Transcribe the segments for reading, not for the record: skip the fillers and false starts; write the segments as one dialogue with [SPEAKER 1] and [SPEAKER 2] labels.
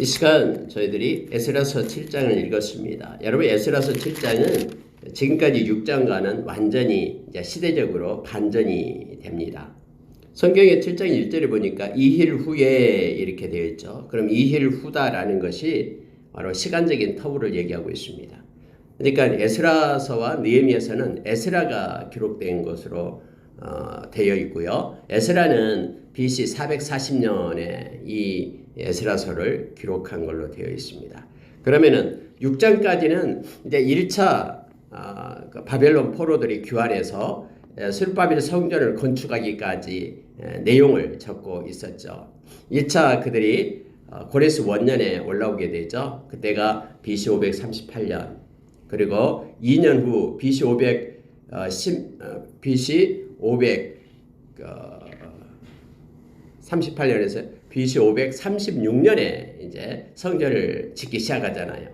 [SPEAKER 1] 이 시간 저희들이 에스라서 7장을 읽었습니다. 여러분 에스라서 7장은 지금까지 6장과는 완전히 이제 시대적으로 반전이 됩니다. 성경의 7장 1절에 보니까 이힐 후에 이렇게 되어 있죠. 그럼 이힐 후다라는 것이 바로 시간적인 터울을 얘기하고 있습니다. 그러니까 에스라서와 느헤미야서는 에스라가 기록된 것으로 되어 있고요. 에스라는 BC 440년에 이 에스라서를 기록한 걸로 되어 있습니다. 그러면은 6장까지는 이제 1차 바벨론 포로들이 귀환해서 스룹바벨 성전을 건축하기까지 내용을 적고 있었죠. 2차 그들이 고레스 원년에 올라오게 되죠. 그때가 BC 538년. 그리고 2년 후 BC 538년에서 BC 536년에 이제 성전을 짓기 시작하잖아요.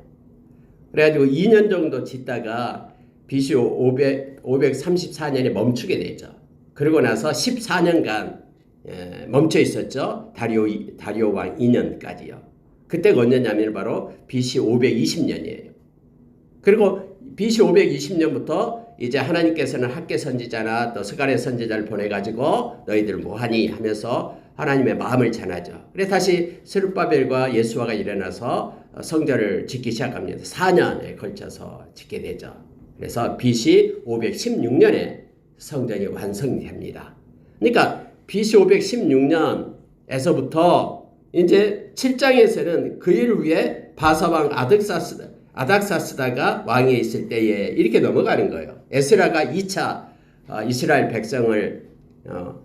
[SPEAKER 1] 그래가지고 2년 정도 짓다가 BC 534년에 멈추게 되죠. 그러고 나서 14년간 멈춰 있었죠. 다리오 왕 2년까지요. 그때가 언제냐면 바로 BC 520년이에요. 그리고 BC 520년부터 이제 하나님께서는 학개 선지자나 또 스가랴 선지자를 보내가지고 너희들 뭐하니 하면서 하나님의 마음을 전하죠. 그래서 다시 스룹바벨과 예수아가 일어나서 성전을 짓기 시작합니다. 4년에 걸쳐서 짓게 되죠. 그래서 BC 516년에 성전이 완성됩니다. 그러니까 BC 516년에서부터 이제 7장에서는 그 일 후에 바사왕 아닥사스다가 왕에 있을 때에 이렇게 넘어가는 거예요. 에스라가 2차 이스라엘 백성을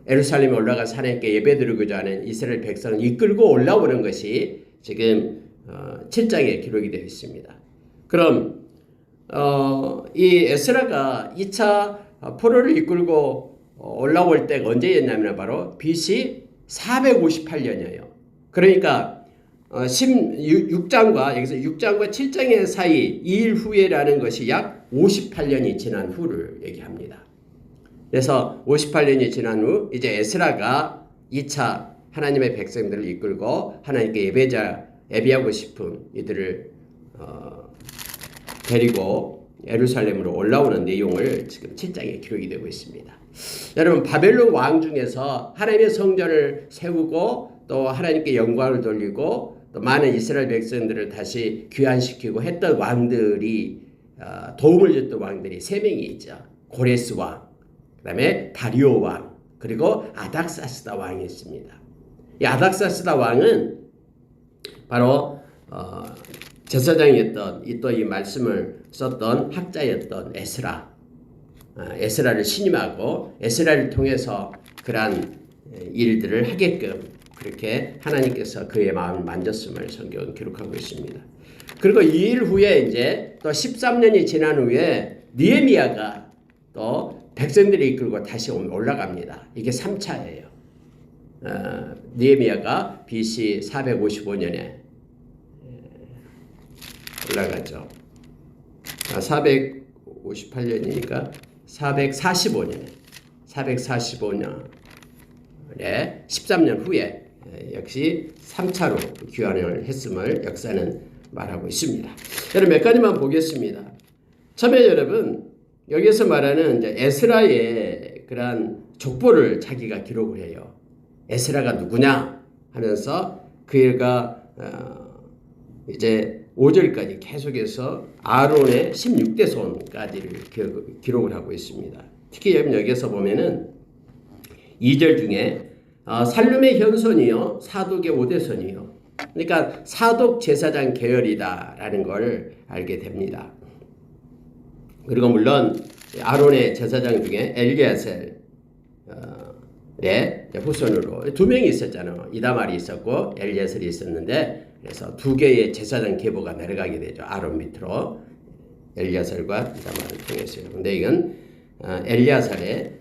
[SPEAKER 1] 예루살렘에 올라가서 하나님께 예배드리고자 하는 이스라엘 백성을 이끌고 올라오는 것이 지금 7장에 기록이 되어 있습니다. 그럼 이 에스라가 2차 포로를 이끌고 올라올 때가 언제였냐면 바로 BC 458년이에요. 그러니까 6장과 여기서 6장과 7장의 사이 2일 후에라는 것이 약 58년이 지난 후를 얘기합니다. 그래서 58년이 지난 후 이제 에스라가 2차 하나님의 백성들을 이끌고 하나님께 예배하고 싶은 이들을 데리고 예루살렘으로 올라오는 내용을 지금 7장에 기록이 되고 있습니다. 여러분 바벨론 왕 중에서 하나님의 성전을 세우고 또 하나님께 영광을 돌리고 또 많은 이스라엘 백성들을 다시 귀환시키고 했던 왕들이 도움을 줬던 왕들이 3명이 있죠. 고레스 왕, 그 다음에 다리오 왕, 그리고 아닥사스다 왕이 있습니다. 이 아닥사스다 왕은 바로 제사장이었던 또 이 말씀을 썼던 학자였던 에스라를 신임하고 에스라를 통해서 그러한 일들을 하게끔 그렇게 하나님께서 그의 마음을 만졌음을 성경은 기록하고 있습니다. 그리고 이 일 후에 이제 또 13년이 지난 후에 느헤미야가 또 백성들이 이끌고 다시 올라갑니다. 이게 3차예요. 느헤미야가 BC 455년에 올라가죠. 458년이니까 445년에 13년 후에 역시 3차로 귀환을 했음을 역사는 말하고 있습니다. 여러분 몇 가지만 보겠습니다. 처음에 여러분 여기서 말하는 이제 에스라의 그러한 족보를 자기가 기록을 해요. 에스라가 누구냐 하면서 그가 이제 5절까지 계속해서 아론의 16대 손까지를 기록을 하고 있습니다. 특히 여기서 보면은 2절 중에 살룸의 현손이요 사독의 5대 손이요. 그러니까 사독 제사장 계열이다라는 걸 알게 됩니다. 그리고 물론 아론의 제사장 중에 엘리야셀의 후손으로 2명이 있었잖아요. 이다말이 있었고 엘리야셀이 있었는데 그래서 2개의 제사장 계보가 내려가게 되죠. 아론 밑으로 엘리야셀과 이다말을 통해서요. 근데 이건 엘리야셀의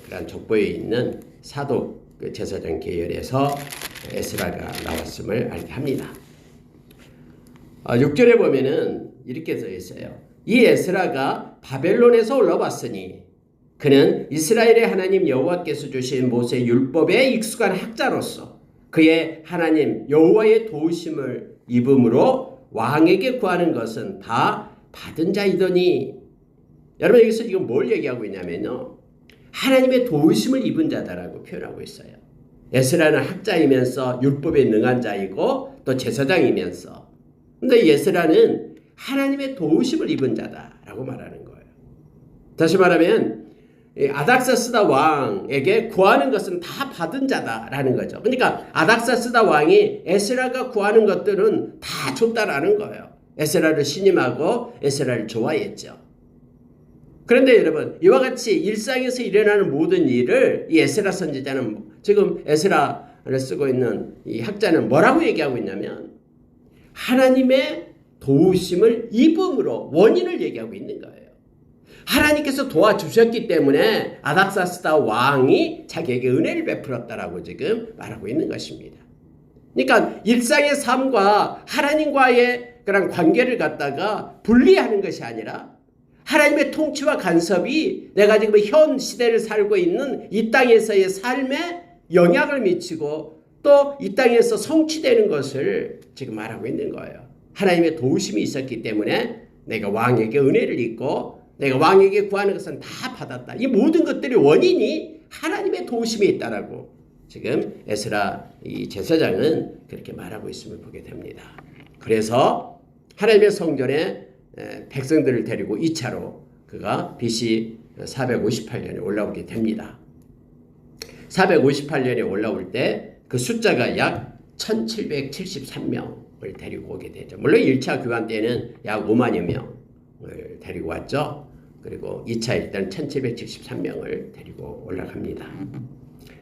[SPEAKER 1] 그런 족보에 있는 사독 제사장 계열에서 에스라가 나왔음을 알게 합니다. 6절에 보면은 이렇게 써 있어요. 이 에스라가 바벨론에서 올라왔으니 그는 이스라엘의 하나님 여호와께서 주신 모세 율법에 익숙한 학자로서 그의 하나님 여호와의 도우심을 입음으로 왕에게 구하는 것은 다 받은 자이더니. 여러분 여기서 지금 뭘 얘기하고 있냐면요, 하나님의 도우심을 입은 자다라고 표현하고 있어요. 에스라는 학자이면서 율법에 능한 자이고 또 제사장이면서, 근데 에스라는 하나님의 도우심을 입은 자다라고 말하는 거예요. 다시 말하면 아닥사스다 왕에게 구하는 것은 다 받은 자다라는 거죠. 그러니까 아닥사스다 왕이 에스라가 구하는 것들은 다 줬다라는 거예요. 에스라를 신임하고 에스라를 좋아했죠. 그런데 여러분, 이와 같이 일상에서 일어나는 모든 일을 이 에스라 선지자는, 지금 에스라를 쓰고 있는 이 학자는 뭐라고 얘기하고 있냐면 하나님의 도우심을 입음으로 원인을 얘기하고 있는 거예요. 하나님께서 도와주셨기 때문에 아닥사스다 왕이 자기에게 은혜를 베풀었다라고 지금 말하고 있는 것입니다. 그러니까 일상의 삶과 하나님과의 그런 관계를 갖다가 분리하는 것이 아니라 하나님의 통치와 간섭이 내가 지금 현 시대를 살고 있는 이 땅에서의 삶에 영향을 미치고 또 이 땅에서 성취되는 것을 지금 말하고 있는 거예요. 하나님의 도우심이 있었기 때문에 내가 왕에게 은혜를 입고 내가 왕에게 구하는 것은 다 받았다. 이 모든 것들의 원인이 하나님의 도우심이 있다라고 지금 에스라 이 제사장은 그렇게 말하고 있음을 보게 됩니다. 그래서 하나님의 성전에 백성들을 데리고 2차로 그가 BC 458년에 올라오게 됩니다. 458년에 올라올 때 그 숫자가 약 1773명을 데리고 오게 되죠. 물론 1차 교환 때는 약 5만여 명을 데리고 왔죠. 그리고 2차일 때는 1773명을 데리고 올라갑니다.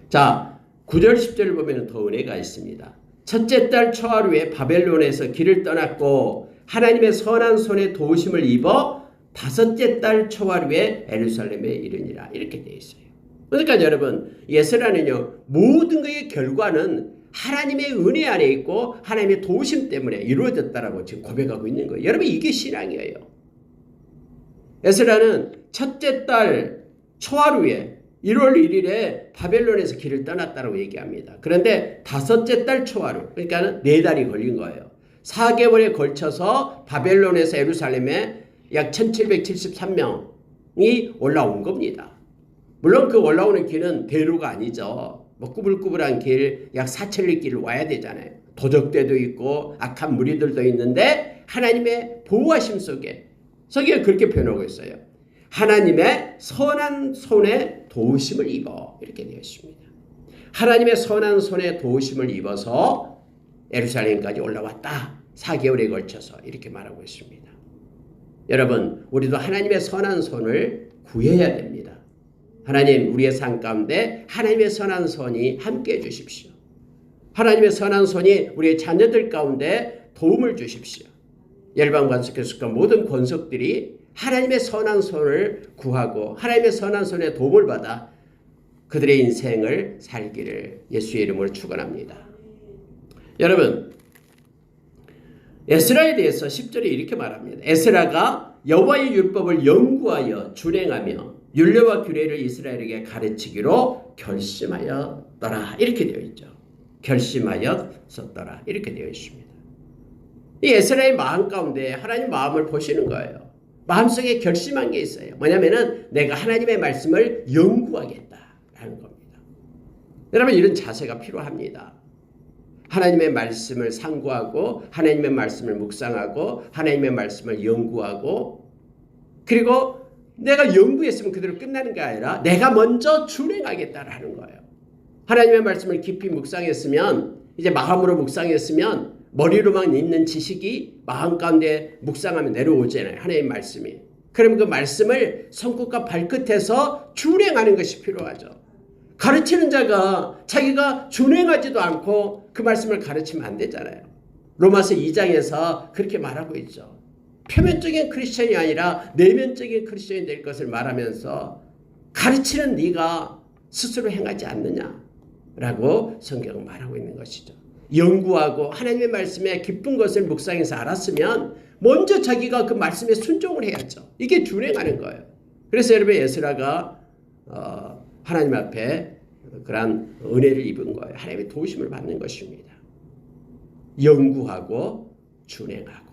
[SPEAKER 1] 자, 9절 10절을 보면 더 은혜가 있습니다. 첫째 달 초하루에 바벨론에서 길을 떠났고 하나님의 선한 손에 도우심을 입어 다섯째 달 초하루에 예루살렘에 이르니라. 이렇게 되어 있어요. 그러니까 여러분, 에스라는요, 모든 것의 결과는 하나님의 은혜 안에 있고 하나님의 도우심 때문에 이루어졌다라고 지금 고백하고 있는 거예요. 여러분, 이게 신앙이에요. 에스라는 첫째 달 초하루에 1월 1일에 바벨론에서 길을 떠났다고 얘기합니다. 그런데 다섯째 달 초하루, 그러니까 4달이 걸린 거예요. 4개월에 걸쳐서 바벨론에서 예루살렘에 약 1773명이 올라온 겁니다. 물론 그 올라오는 길은 대로가 아니죠. 뭐 꾸불꾸불한 길, 약 4천리 길을 와야 되잖아요. 도적대도 있고 악한 무리들도 있는데 하나님의 보호하심 속에 성경에 그렇게 표현하고 있어요. 하나님의 선한 손에 도우심을 입어, 이렇게 되어 있습니다. 하나님의 선한 손에 도우심을 입어서 예루살렘까지 올라왔다. 4개월에 걸쳐서 이렇게 말하고 있습니다. 여러분, 우리도 하나님의 선한 손을 구해야 됩니다. 하나님, 우리의 삶 가운데 하나님의 선한 손이 함께 해 주십시오. 하나님의 선한 손이 우리의 자녀들 가운데 도움을 주십시오. 열방관석교수과 모든 권속들이 하나님의 선한 손을 구하고 하나님의 선한 손의 도움을 받아 그들의 인생을 살기를 예수의 이름으로 축원합니다. 여러분, 에스라에 대해서 10절에 이렇게 말합니다. 에스라가 여호와의 율법을 연구하여 준행하며 율례와 규례를 이스라엘에게 가르치기로 결심하였더라. 이렇게 되어 있죠. 결심하였었더라. 이렇게 되어 있습니다. 이 에스라의 마음 가운데 하나님 마음을 보시는 거예요. 마음속에 결심한 게 있어요. 뭐냐면은 내가 하나님의 말씀을 연구하겠다라는 겁니다. 여러분, 이런 자세가 필요합니다. 하나님의 말씀을 상고하고 하나님의 말씀을 묵상하고 하나님의 말씀을 연구하고, 그리고 내가 연구했으면 그대로 끝나는 게 아니라 내가 먼저 준행하겠다라는 거예요. 하나님의 말씀을 깊이 묵상했으면, 이제 마음으로 묵상했으면 머리로만 있는 지식이 마음 가운데 묵상하면 내려오잖아요. 하나님의 말씀이. 그럼 그 말씀을 손끝과 발끝에서 준행하는 것이 필요하죠. 가르치는 자가 자기가 준행하지도 않고 그 말씀을 가르치면 안 되잖아요. 로마서 2장에서 그렇게 말하고 있죠. 표면적인 크리스천이 아니라 내면적인 크리스천이 될 것을 말하면서 가르치는 네가 스스로 행하지 않느냐라고 성경은 말하고 있는 것이죠. 연구하고 하나님의 말씀에 깊은 것을 묵상해서 알았으면 먼저 자기가 그 말씀에 순종을 해야죠. 이게 준행하는 거예요. 그래서 여러분, 에스라가 하나님 앞에 그런 은혜를 입은 거예요. 하나님의 도우심을 받는 것입니다. 연구하고 준행하고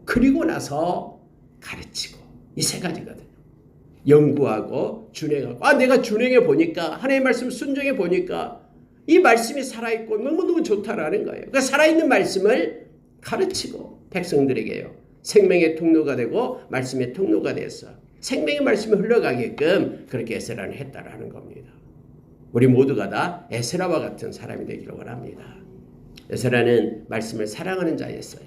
[SPEAKER 1] 그리고 나서 가르치고 이 세 가지거든요. 연구하고 준행하고 내가 준행해 보니까 하나님의 말씀 순종해 보니까 이 말씀이 살아있고 너무너무 좋다라는 거예요. 그러니까 살아있는 말씀을 가르치고 백성들에게요. 생명의 통로가 되고 말씀의 통로가 돼서 생명의 말씀이 흘러가게끔 그렇게 에스라는 했다라는 겁니다. 우리 모두가 다 에스라와 같은 사람이 되기를 원합니다. 에스라는 말씀을 사랑하는 자였어요.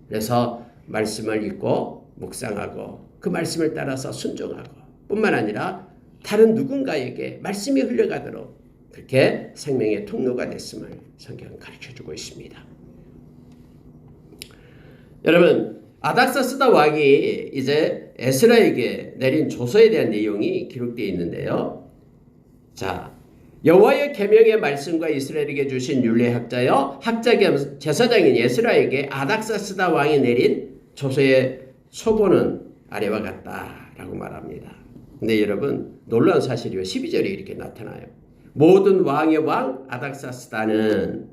[SPEAKER 1] 그래서 말씀을 읽고 묵상하고 그 말씀을 따라서 순종하고 뿐만 아니라 다른 누군가에게 말씀이 흘러가도록 그렇게 생명의 통로가 됐음을 성경은 가르쳐주고 있습니다. 여러분, 아닥사스다 왕이 이제 에스라에게 내린 조서에 대한 내용이 기록되어 있는데요. 자, 여호와의 계명의 말씀과 이스라엘에게 주신 율례학자여 학자 겸 제사장인 에스라에게 아닥사스다 왕이 내린 조서의 소본은 아래와 같다라고 말합니다. 근데 여러분 놀라운 사실이요. 12절에 이렇게 나타나요. 모든 왕의 왕 아닥사스다는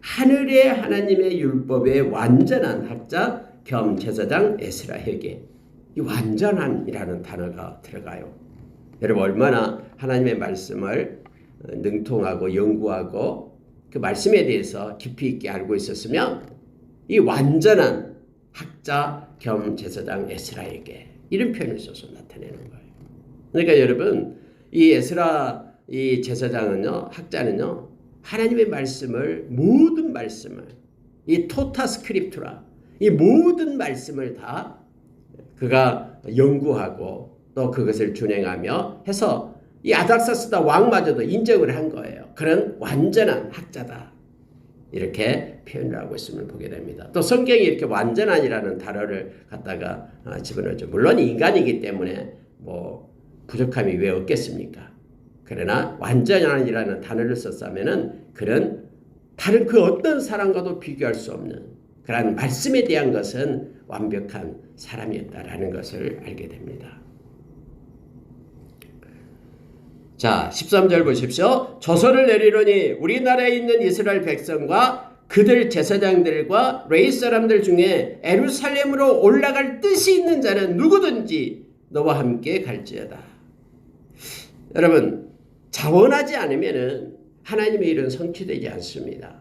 [SPEAKER 1] 하늘의 하나님의 율법의 완전한 학자 겸 제사장 에스라에게 이 완전한이라는 단어가 들어가요. 여러분 얼마나 하나님의 말씀을 능통하고 연구하고 그 말씀에 대해서 깊이 있게 알고 있었으면 이 완전한 학자 겸 제사장 에스라에게 이런 표현을 써서 나타내는 거예요. 그러니까 여러분 이 에스라 이 제사장은요 학자는요 하나님의 말씀을 모든 말씀을 이 토타 스크립투라 이 모든 말씀을 다 그가 연구하고 또 그것을 준행하며 해서 이 아닥사스다 왕마저도 인정을 한 거예요. 그런 완전한 학자다. 이렇게 표현을 하고 있음을 보게 됩니다. 또 성경이 이렇게 완전한이라는 단어를 갖다가 집어넣죠. 물론 인간이기 때문에 뭐 부족함이 왜 없겠습니까? 그러나 완전한이라는 단어를 썼다면은 그런 다른 그 어떤 사람과도 비교할 수 없는 그런 말씀에 대한 것은 완벽한 사람이었다라는 것을 알게 됩니다. 자, 13절 보십시오. 조서를 내리노니 우리나라에 있는 이스라엘 백성과 그들 제사장들과 레위 사람들 중에 예루살렘으로 올라갈 뜻이 있는 자는 누구든지 너와 함께 갈지어다. 여러분, 자원하지 않으면은 하나님의 일은 성취되지 않습니다.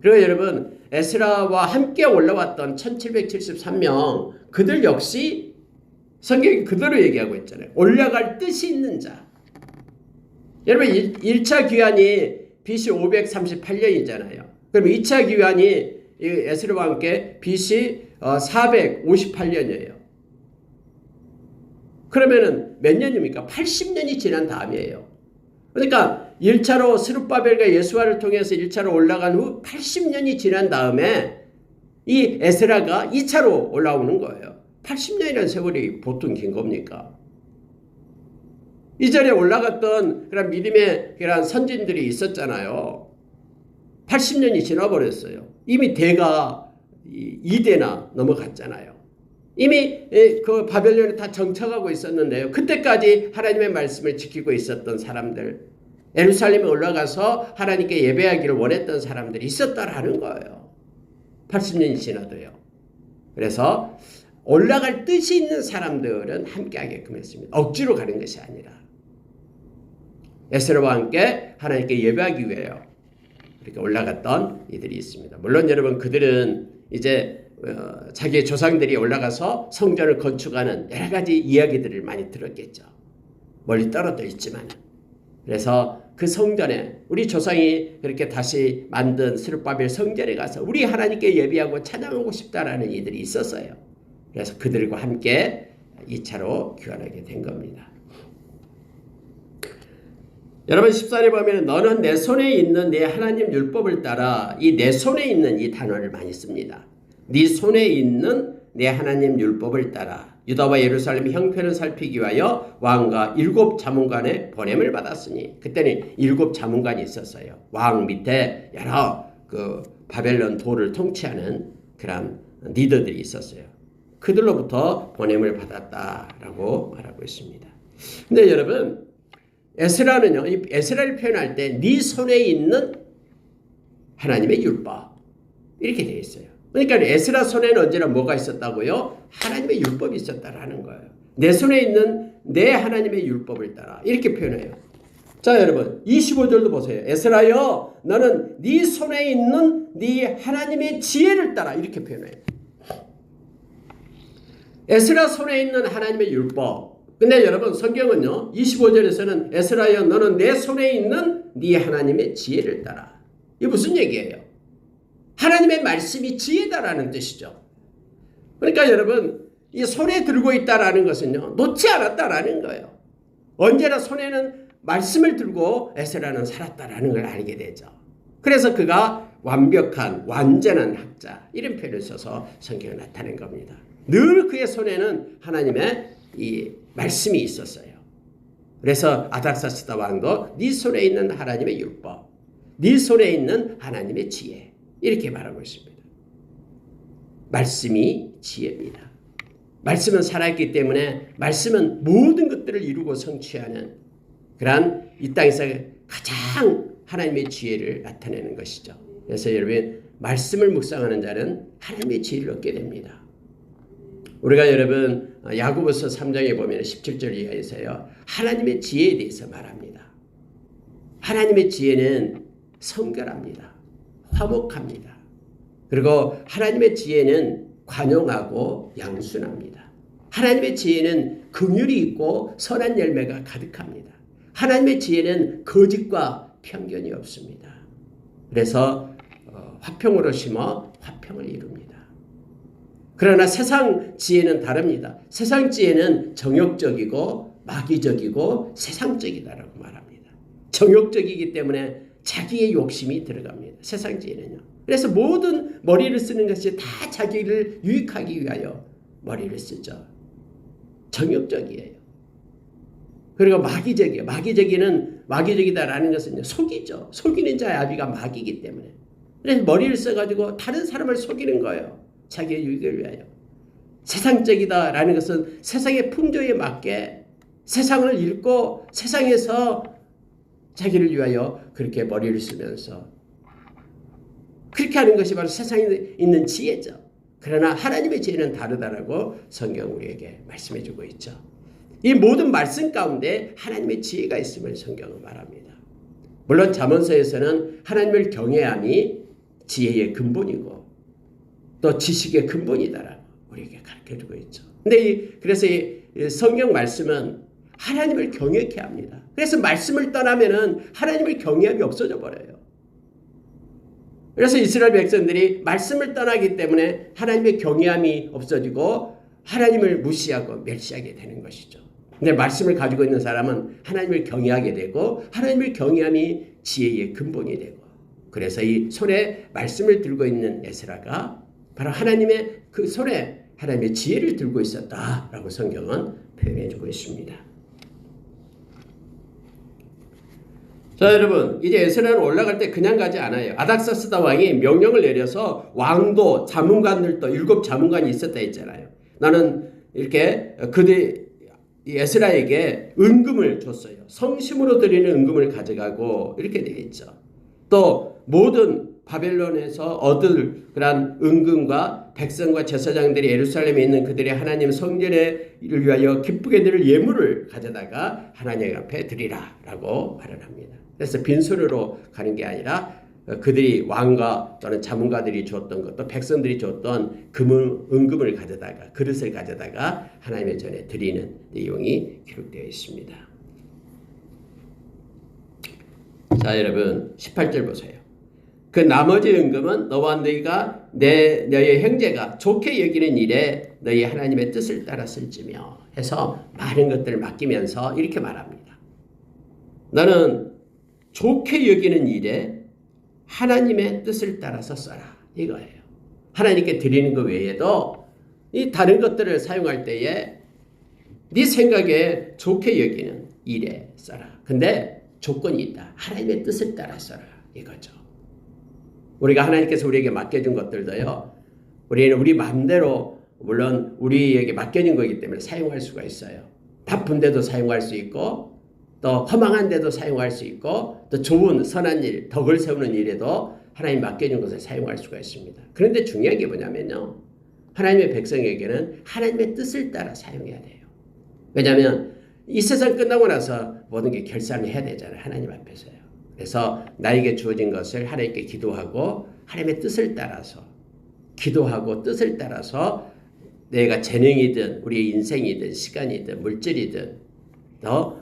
[SPEAKER 1] 그리고 여러분, 에스라와 함께 올라왔던 1773명 그들 역시 성경이 그대로 얘기하고 있잖아요. 올라갈 뜻이 있는 자. 여러분 1차 귀환이 BC 538년이잖아요. 그럼 2차 귀환이 에스라와 함께 BC 458년이에요. 그러면은 몇 년입니까? 80년이 지난 다음이에요. 그러니까 1차로 스룹바벨과 예수아를 통해서 1차로 올라간 후 80년이 지난 다음에 이 에스라가 2차로 올라오는 거예요. 80년이라는 세월이 보통 긴 겁니까? 이전에 올라갔던 그런 믿음의 그런 선진들이 있었잖아요. 80년이 지나버렸어요. 이미 대가 2대나 넘어갔잖아요. 이미 그 바벨론에 다 정착하고 있었는데요. 그때까지 하나님의 말씀을 지키고 있었던 사람들, 예루살렘에 올라가서 하나님께 예배하기를 원했던 사람들이 있었다라는 거예요. 80년이 지나도요. 그래서 올라갈 뜻이 있는 사람들은 함께하게끔 했습니다. 억지로 가는 것이 아니라. 에스라와 함께 하나님께 예배하기 위해요. 이렇게 올라갔던 이들이 있습니다. 물론 여러분 그들은 이제 자기의 조상들이 올라가서 성전을 건축하는 여러 가지 이야기들을 많이 들었겠죠. 멀리 떨어져 있지만. 그래서 그 성전에 우리 조상이 그렇게 다시 만든 스룹바벨 성전에 가서 우리 하나님께 예배하고 찬양하고 싶다라는 이들이 있었어요. 그래서 그들과 함께 2차로 귀환하게 된 겁니다. 여러분 14절에 보면 너는 내 손에 있는 내 하나님 율법을 따라 이 내 손에 있는 이 단어를 많이 씁니다. 네 손에 있는 내 하나님 율법을 따라 유다와 예루살렘 형편을 살피기 위하여 왕과 7 자문관의 보냄을 받았으니 그때는 7 자문관이 있었어요. 왕 밑에 여러 그 바벨론 도를 통치하는 그런 리더들이 있었어요. 그들로부터 보냄을 받았다라고 말하고 있습니다. 근데 여러분 에스라는요, 이 에스라를 표현할 때 네 손에 있는 하나님의 율법 이렇게 되어 있어요. 그러니까 에스라 손에는 언제나 뭐가 있었다고요? 하나님의 율법이 있었다라는 거예요. 내 손에 있는 내 하나님의 율법을 따라 이렇게 표현해요. 자, 여러분 25절도 보세요. 에스라여 너는 네 손에 있는 네 하나님의 지혜를 따라 이렇게 표현해요. 에스라 손에 있는 하나님의 율법. 근데 여러분 성경은요 25절에서는 에스라여 너는 내 손에 있는 네 하나님의 지혜를 따라. 이게 무슨 얘기예요? 하나님의 말씀이 지혜다라는 뜻이죠. 그러니까 여러분 이 손에 들고 있다라는 것은요 놓지 않았다라는 거예요. 언제나 손에는 말씀을 들고 에스라는 살았다라는 걸 알게 되죠. 그래서 그가 완벽한 완전한 학자 이런 표현을 써서 성경에 나타낸 겁니다. 늘 그의 손에는 하나님의 이 말씀이 있었어요. 그래서 아닥사스다 왕도 네 손에 있는 하나님의 율법, 네 손에 있는 하나님의 지혜 이렇게 말하고 있습니다. 말씀이 지혜입니다. 말씀은 살아있기 때문에 말씀은 모든 것들을 이루고 성취하는 그러한 이 땅에서 가장 하나님의 지혜를 나타내는 것이죠. 그래서 여러분 말씀을 묵상하는 자는 하나님의 지혜를 얻게 됩니다. 우리가 여러분 야고보서 3장에 보면 17절 이하에서요 하나님의 지혜에 대해서 말합니다. 하나님의 지혜는 성결합니다. 화목합니다. 그리고 하나님의 지혜는 관용하고 양순합니다. 하나님의 지혜는 긍휼이 있고 선한 열매가 가득합니다. 하나님의 지혜는 거짓과 편견이 없습니다. 그래서 화평으로 심어 화평을 이룹니다. 그러나 세상 지혜는 다릅니다. 세상 지혜는 정욕적이고 마귀적이고 세상적이다라고 말합니다. 정욕적이기 때문에 자기의 욕심이 들어갑니다. 세상 지혜는요. 그래서 모든 머리를 쓰는 것이 다 자기를 유익하기 위하여 머리를 쓰죠. 정욕적이에요. 그리고 마귀적이에요. 마귀적이다라는 것은 속이죠. 속이는 자의 아비가 마귀이기 때문에. 그래서 머리를 써가지고 다른 사람을 속이는 거예요. 자기의 유익을 위하여. 세상적이다라는 것은 세상의 풍조에 맞게 세상을 읽고 세상에서 자기를 위하여 그렇게 머리를 쓰면서 그렇게 하는 것이 바로 세상에 있는 지혜죠. 그러나 하나님의 지혜는 다르다라고 성경 우리에게 말씀해 주고 있죠. 이 모든 말씀 가운데 하나님의 지혜가 있음을 성경은 말합니다. 물론 잠언서에서는 하나님을 경외함이 지혜의 근본이고 또 지식의 근본이다라고 우리에게 가르쳐주고 있죠. 그래서 이 성경 말씀은 하나님을 경외케 합니다. 그래서 말씀을 떠나면은 하나님을 경외함이 없어져 버려요. 그래서 이스라엘 백성들이 말씀을 떠나기 때문에 하나님의 경외함이 없어지고 하나님을 무시하고 멸시하게 되는 것이죠. 근데 말씀을 가지고 있는 사람은 하나님을 경외하게 되고 하나님을 경외함이 지혜의 근본이 되고 그래서 이 손에 말씀을 들고 있는 에스라가 바로 하나님의 그 손에 하나님의 지혜를 들고 있었다라고 성경은 표현해 주고 있습니다. 자, 여러분 이제 에스라는 올라갈 때 그냥 가지 않아요. 아닥사스다 왕이 명령을 내려서 왕도 자문관들도 7 자문관이 있었다 했잖아요. 나는 이렇게 그들 에스라에게 은금을 줬어요. 성심으로 드리는 은금을 가져가고 이렇게 되어 있죠. 또 모든 바벨론에서 얻을 그런 은금과 백성과 제사장들이 예루살렘에 있는 그들의 하나님 성전을 위하여 기쁘게 드릴 예물을 가져다가 하나님 앞에 드리라라고 말을 합니다. 그래서 빈손으로 가는 게 아니라 그들이 왕과 또는 자문가들이 줬던 것도 백성들이 줬던 은금을 가져다가 그릇을 가져다가 하나님의 전에 드리는 내용이 기록되어 있습니다. 자, 여러분 18절 보세요. 그 나머지 은금은 너와 너희가 너희 형제가 좋게 여기는 일에 너희 하나님의 뜻을 따라 쓸지며 해서 많은 것들을 맡기면서 이렇게 말합니다. 너는 좋게 여기는 일에 하나님의 뜻을 따라서 써라 이거예요. 하나님께 드리는 것 외에도 이 다른 것들을 사용할 때에 네 생각에 좋게 여기는 일에 써라. 근데 조건이 있다. 하나님의 뜻을 따라 써라 이거죠. 우리가 하나님께서 우리에게 맡겨준 것들도요. 우리는 우리 마음대로 물론 우리에게 맡겨진 거기 때문에 사용할 수가 있어요. 바쁜데도 사용할 수 있고 또 허망한 데도 사용할 수 있고 또 좋은 선한 일, 덕을 세우는 일에도 하나님 맡겨준 것을 사용할 수가 있습니다. 그런데 중요한 게 뭐냐면요. 하나님의 백성에게는 하나님의 뜻을 따라 사용해야 돼요. 왜냐하면 이 세상 끝나고 나서 모든 게 결산을 해야 되잖아요. 하나님 앞에서요. 그래서 나에게 주어진 것을 하나님께 기도하고 하나님의 뜻을 따라서 기도하고 뜻을 따라서 내가 재능이든 우리의 인생이든 시간이든 물질이든 또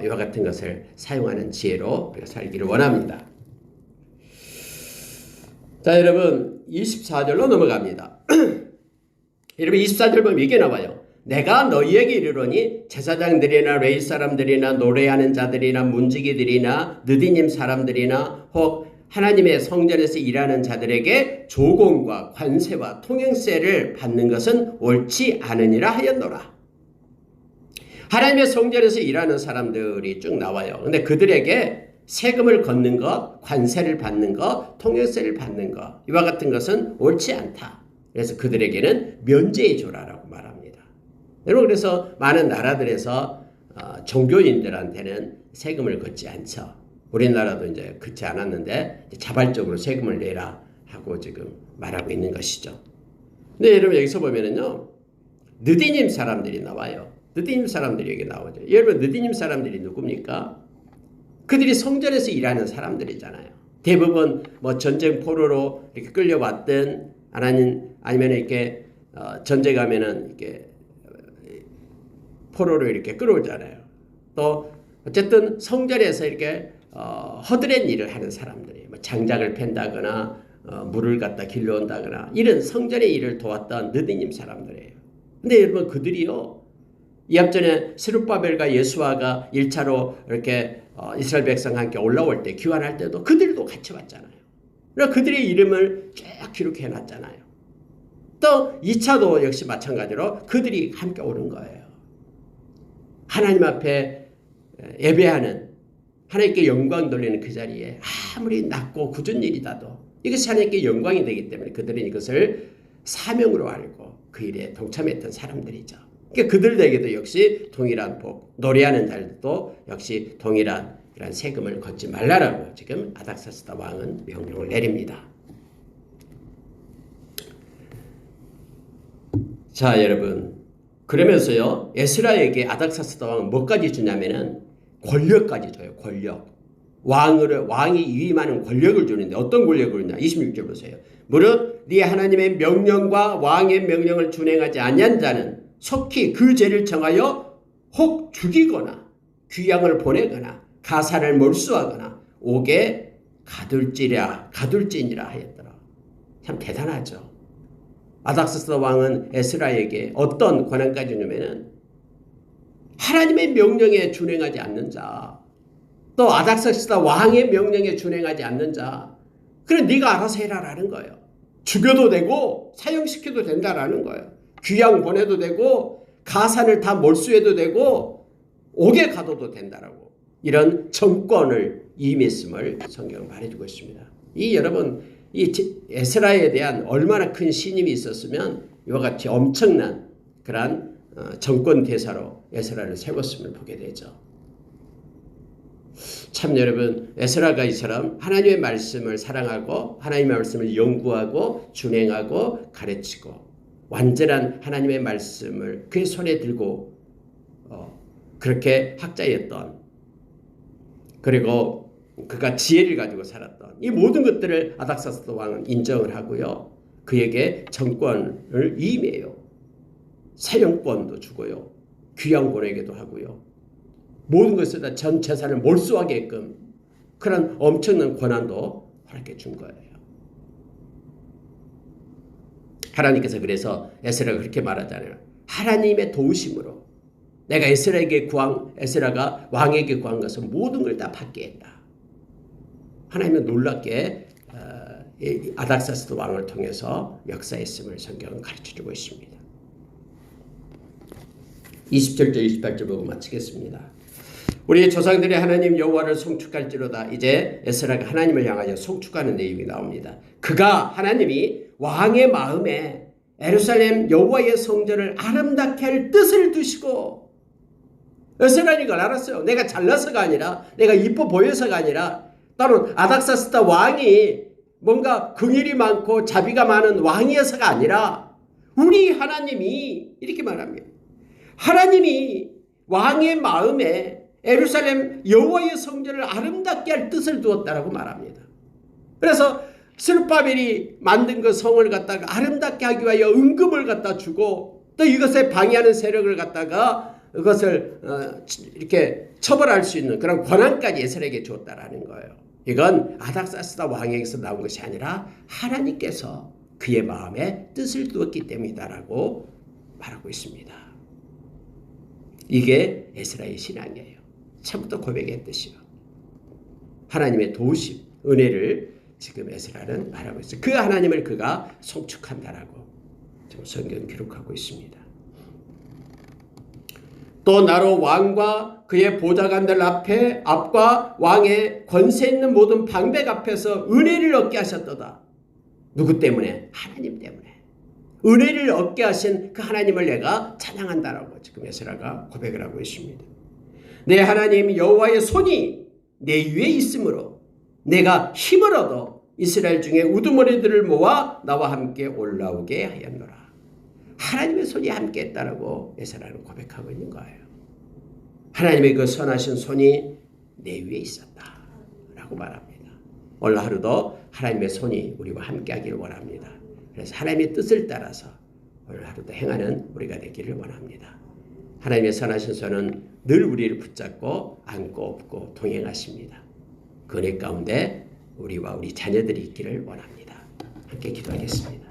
[SPEAKER 1] 이와 같은 것을 사용하는 지혜로 우리가 살기를 원합니다. 자, 여러분 24절로 넘어갑니다. 여러분 24절 보면 이게 나와요. 내가 너희에게 이르노니 제사장들이나 레위 사람들이나 노래하는 자들이나 문지기들이나 느디님 사람들이나 혹 하나님의 성전에서 일하는 자들에게 조공과 관세와 통행세를 받는 것은 옳지 않으니라 하였노라. 하나님의 성전에서 일하는 사람들이 쭉 나와요. 근데 그들에게 세금을 걷는 것, 관세를 받는 것, 통행세를 받는 것, 이와 같은 것은 옳지 않다. 그래서 그들에게는 면제해 주라라고 말합니다. 여러분, 그래서 많은 나라들에서 종교인들한테는 세금을 걷지 않죠. 우리나라도 이제 그렇지 않았는데 자발적으로 세금을 내라 하고 지금 말하고 있는 것이죠. 근데 여러분 여기서 보면은요, 느디님 사람들이 나와요. 느디님 사람들이 여기 나오죠. 여러분 느디님 사람들이 누굽니까? 그들이 성전에서 일하는 사람들이잖아요. 대부분 뭐 전쟁 포로로 이렇게 끌려왔든 아니면 이렇게 전쟁 가면은 이렇게 포로로 이렇게 끌어오잖아요. 또 어쨌든 성전에서 이렇게 허드렛 일을 하는 사람들이 뭐 장작을 팬다거나 물을 갖다 길러온다거나 이런 성전의 일을 도왔던 느디님 사람들이에요. 근데 여러분 그들이요, 이합전에 스룹바벨과 예수아가 1차로 이렇게 이스라엘 백성과 함께 올라올 때 귀환할 때도 그들도 같이 왔잖아요. 그러니까 그들의 이름을 쫙 기록해 놨잖아요. 또 2차도 역시 마찬가지로 그들이 함께 오는 거예요. 하나님 앞에 예배하는, 하나님께 영광 돌리는 그 자리에 아무리 낮고 굳은 일이다도 이것이 하나님께 영광이 되기 때문에 그들은 이것을 사명으로 알고 그 일에 동참했던 사람들이죠. 그러니까 그들에게도 역시 동일한 복, 노래하는 자들도 역시 동일한 이런 세금을 걷지 말라라고 지금 아닥사스다 왕은 명령을 내립니다. 자, 여러분, 그러면서요, 에스라에게 아닥사스다 왕은 뭐까지 주냐면은 권력까지 줘요. 권력. 왕이 위임하는 권력을 주는데 어떤 권력을 주냐? 26절 보세요. 무릇 네 하나님의 명령과 왕의 명령을 준행하지 아니한 자는 속히 그 죄를 정하여 혹 죽이거나 귀양을 보내거나 가산을 몰수하거나 옥에 가둘지니라 하였더라. 참 대단하죠. 아닥사스다 왕은 에스라에게 어떤 권한까지 주냐면은 하나님의 명령에 준행하지 않는 자, 또 아닥사스다 왕의 명령에 준행하지 않는 자, 그래 네가 알아서 해라라는 거예요. 죽여도 되고 사형시켜도 된다라는 거예요. 귀양 보내도 되고 가산을 다 몰수해도 되고 옥에 가둬도 된다라고 이런 정권을 임했음을 성경은 말해주고 있습니다. 여러분 이 에스라에 대한 얼마나 큰 신임이 있었으면 이와 같이 엄청난 그러한 정권 대사로 에스라를 세웠음을 보게 되죠. 참 여러분, 에스라가 이처럼 하나님의 말씀을 사랑하고 하나님의 말씀을 연구하고 준행하고 가르치고 완전한 하나님의 말씀을 그의 손에 들고 그렇게 학자였던, 그리고 그가 지혜를 가지고 살았던 이 모든 것들을 아닥사스다 왕은 인정을 하고요, 그에게 정권을 임해요. 사형권도 주고요, 귀양 보내기도 하고요, 모든 것을 다 전 재산을 몰수하게끔 그런 엄청난 권한도 허락해 준 거예요. 하나님께서 그래서 에스라가 그렇게 말하잖아요. 하나님의 도우심으로 내가 에스라가 왕에게 구한 것은 모든 걸 다 받게 했다. 하나님은 놀랍게 아닥사스다 왕을 통해서 역사했음을 성경은 가르쳐주고 있습니다. 27절 28절 보고 마치겠습니다. 우리의 조상들이 하나님 여호와를 송축할지로다. 이제 에스라가 하나님을 향하여 송축하는 내용이 나옵니다. 그가 하나님이 왕의 마음에 예루살렘 여호와의 성전을 아름답게 할 뜻을 두시고 에스라는 이걸 알았어요. 내가 잘나서가 아니라, 내가 이뻐 보여서가 아니라, 또는 아닥사스다 왕이 뭔가 긍휼이 많고 자비가 많은 왕이어서가 아니라 우리 하나님이 이렇게 말합니다. 하나님이 왕의 마음에 예루살렘 여호와의 성전을 아름답게 할 뜻을 두었다라고 말합니다. 그래서 스룹바벨이 만든 그 성을 갖다가 아름답게 하기 위하여 은금을 갖다 주고 또 이것에 방해하는 세력을 갖다가 그것을 이렇게 처벌할 수 있는 그런 권한까지 에스라에게 주었다라는 거예요. 이건 아닥사스다 왕에게서 나온 것이 아니라 하나님께서 그의 마음에 뜻을 두었기 때문이다라고 말하고 있습니다. 이게 에스라의 신앙이에요. 처음부터 고백했듯이요. 하나님의 도우심, 은혜를 지금 에스라는 말하고 있어요. 그 하나님을 그가 송축한다라고 지금 성경 기록하고 있습니다. 또 나로 왕과 그의 보좌관들 앞과 왕의 권세 있는 모든 방백 앞에서 은혜를 얻게 하셨도다. 누구 때문에? 하나님 때문에. 은혜를 얻게 하신 그 하나님을 내가 찬양한다라고 지금 에스라가 고백을 하고 있습니다. 내 하나님 여호와의 손이 내 위에 있으므로 내가 힘을 얻어 이스라엘 중에 우두머리들을 모아 나와 함께 올라오게 하였노라. 하나님의 손이 함께 했다라고 에스라는 고백하고 있는 거예요. 하나님의 그 선하신 손이 내 위에 있었다라고 말합니다. 오늘 하루도 하나님의 손이 우리와 함께 하기를 원합니다. 그래서 하나님의 뜻을 따라서 오늘 하루도 행하는 우리가 되기를 원합니다. 하나님의 선하신 손은 늘 우리를 붙잡고 안고 업고 동행하십니다. 그 은혜 가운데 우리와 우리 자녀들이 있기를 원합니다. 함께 기도하겠습니다.